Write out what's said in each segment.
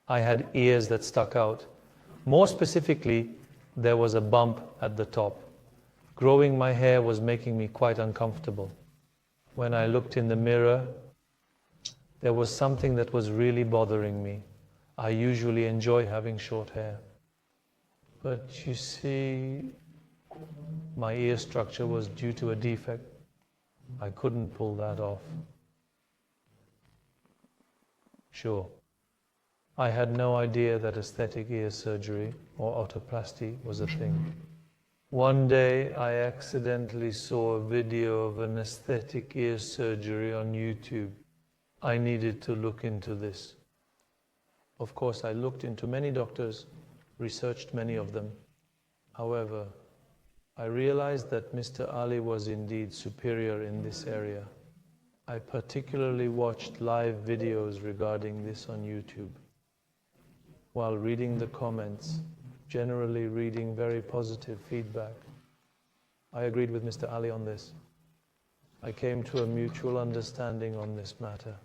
I had ears that stuck out. More specifically, there was a bump at the top. Growing my hair was making me quite uncomfortable. When I looked in the mirror, there was something that was really bothering me. I usually enjoy having short hair. But you see, my ear structure was due to a defect. I couldn't pull that off. Sure. I had no idea that aesthetic ear surgery or otoplasty was a thing. One day I accidentally saw a video of an aesthetic ear surgery on YouTube. I needed to look into this. Of course, I looked into many doctors, researched many of them. However, I realized that Mr. Ali was indeed superior in this area. I particularly watched live videos regarding this on YouTube. While reading the comments, generally reading very positive feedback, I agreed with Mr. Ali on this. I came to a mutual understanding on this matter.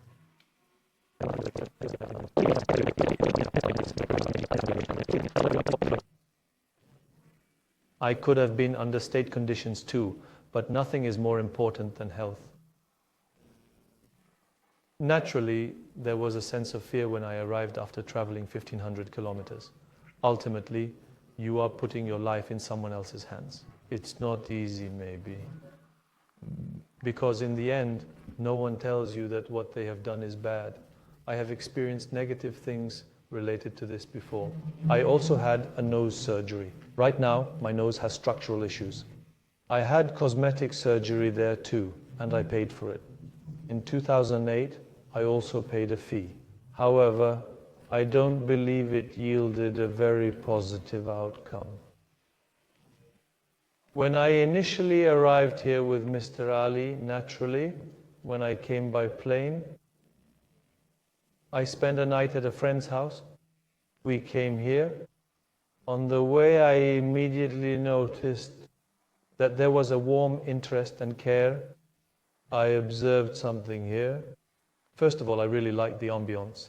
I could have been under state conditions too, but nothing is more important than health. Naturally, there was a sense of fear when I arrived after traveling 1,500 kilometers. Ultimately, you are putting your life in someone else's hands. It's not easy, maybe. Because in the end, no one tells you that what they have done is bad. I have experienced negative things related to this before. I also had a nose surgery. Right now, my nose has structural issues. I had cosmetic surgery there too, and I paid for it. In 2008, I also paid a fee. However, I don't believe it yielded a very positive outcome. When I initially arrived here with Mr. Ali, naturally, when I came by plane, I spent a night at a friend's house. We came here. On the way, I immediately noticed that there was a warm interest and care. I observed something here. First of all, I really liked the ambience.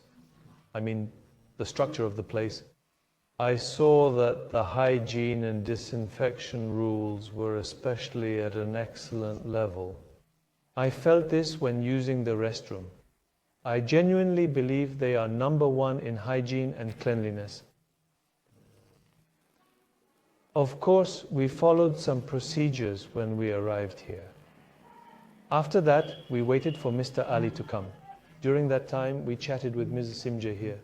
I mean, the structure of the place. I saw that the hygiene and disinfection rules were especially at an excellent level. I felt this when using the restroom. I genuinely believe they are #1 in hygiene and cleanliness. Of course, we followed some procedures when we arrived here. After that, we waited for Mr. Ali to come. During that time, we chatted with Ms. Simja here.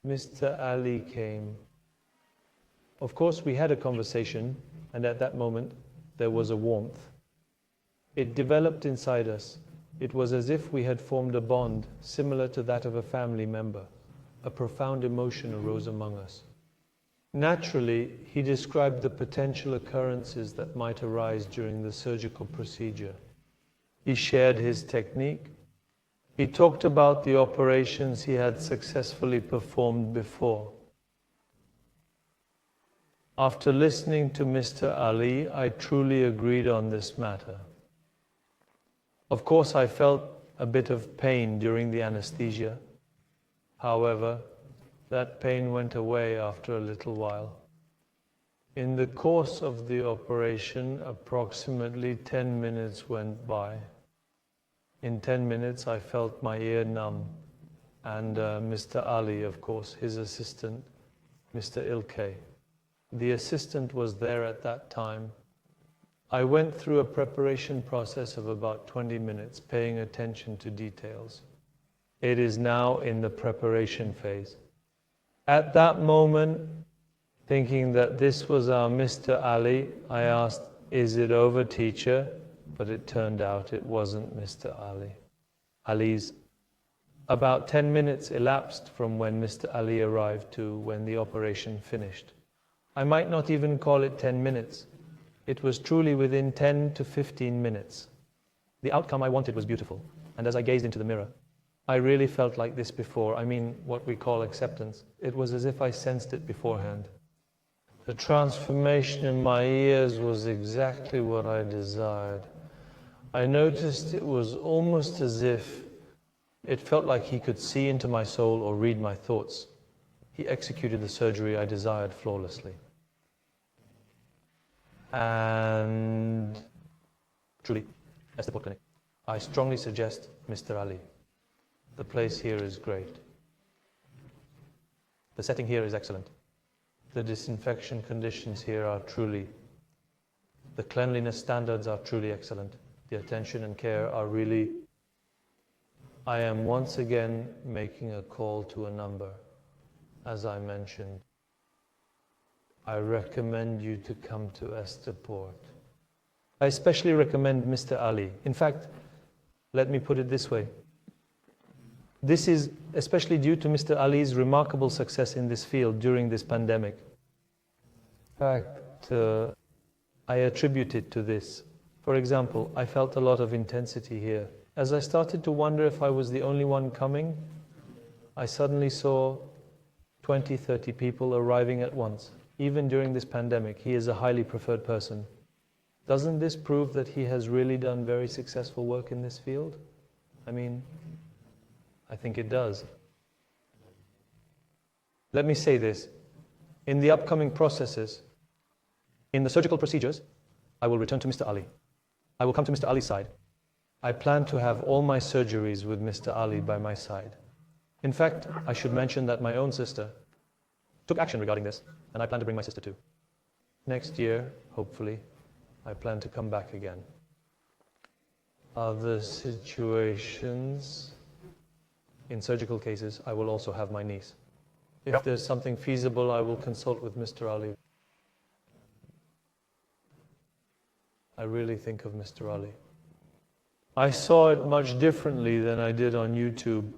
Mr. Ali came. Of course, we had a conversation, and at that moment, there was a warmth. It developed inside us. It was as if we had formed a bond similar to that of a family member. A profound emotion arose among us. Naturally, he described the potential occurrences that might arise during the surgical procedure. He shared his technique. He talked about the operations he had successfully performed before. After listening to Mr. Ali, I truly agreed on this matter. Of course, I felt a bit of pain during the anesthesia. However, that pain went away after a little while. In the course of the operation, approximately 10 minutes went by. In 10 minutes, I felt my ear numb, and Mr. Ali, of course, his assistant, Mr. Ilkay. The assistant was there at that time. I went through a preparation process of about 20 minutes, paying attention to details. It is now in the preparation phase. At that moment, thinking that this was our Mr. Ali, I asked, "Is it over, teacher?" But it turned out it wasn't Mr. Ali's. About 10 minutes elapsed from when Mr. Ali arrived to when the operation finished. I might not even call it 10 minutes. It was truly within 10 to 15 minutes. The outcome I wanted was beautiful, and as I gazed into the mirror, I really felt like this before. I mean, what we call acceptance. It was as if I sensed it beforehand. The transformation in my ears was exactly what I desired. I noticed it was almost as if it felt like he could see into my soul or read my thoughts. He executed the surgery I desired flawlessly. And truly, Esteport Clinic. I strongly suggest Mr. Ali. The place here is great. The setting here is excellent. The disinfection conditions here are truly, the cleanliness standards are truly excellent. The attention and care are really, I am once again making a call to a number. As I mentioned, I recommend you to come to Esteport. I especially recommend Mr. Ali. In fact, let me put it this way. This is especially due to Mr. Ali's remarkable success in this field during this pandemic. In fact, I attribute it to this. For example, I felt a lot of intensity here. As I started to wonder if I was the only one coming, I suddenly saw 20, 30 people arriving at once. Even during this pandemic, he is a highly preferred person. Doesn't this prove that he has really done very successful work in this field? I mean, I think it does. Let me say this. In the upcoming processes, in the surgical procedures, I will return to Mr. Ali. I will come to Mr. Ali's side. I plan to have all my surgeries with Mr. Ali by my side. In fact, I should mention that my own sister took action regarding this, and I plan to bring my sister too. Next year, hopefully, I plan to come back again. Other situations, in surgical cases, I will also have my niece. If there's something feasible, I will consult with Mr. Ali. I really think of Mr. Ali. I saw it much differently than I did on YouTube.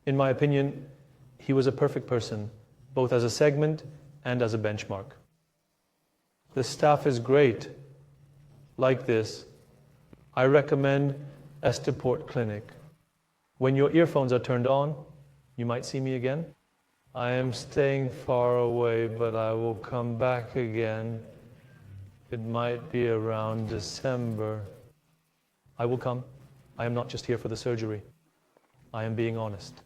In my opinion, he was a perfect person, both as a segment and as a benchmark. The staff is great. Like this, I recommend Esteport Clinic. When your earphones are turned on, you might see me again. I am staying far away, but I will come back again. It might be around December. I will come. I am not just here for the surgery. I am being honest.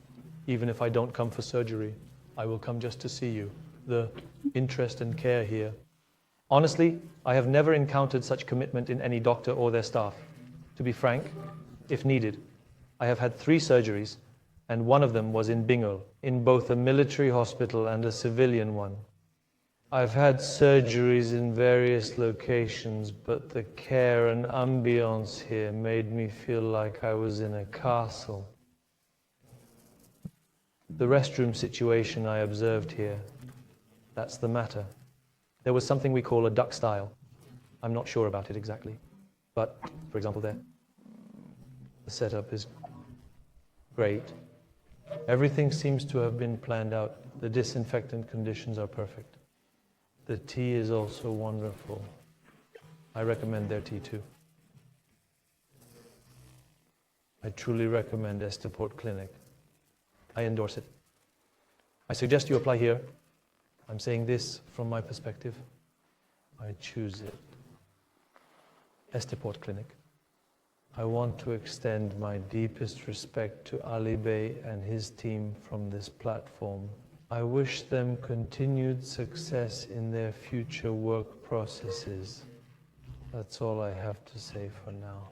Even if I don't come for surgery, I will come just to see you. The interest and care here. Honestly, I have never encountered such commitment in any doctor or their staff. To be frank, if needed, I have had 3 surgeries, and one of them was in Bingöl, in both a military hospital and a civilian one. I've had surgeries in various locations, but the care and ambience here made me feel like I was in a castle. The restroom situation I observed here, that's the matter. There was something we call a duck style. I'm not sure about it exactly, but for example there, the setup is great. Everything seems to have been planned out. The disinfectant conditions are perfect. The tea is also wonderful. I recommend their tea too. I truly recommend Esteport Clinic. I endorse it. I suggest you apply here. I'm saying this from my perspective. I choose it. Esteport Clinic. I want to extend my deepest respect to Ali Bey and his team from this platform. I wish them continued success in their future work processes. That's all I have to say for now.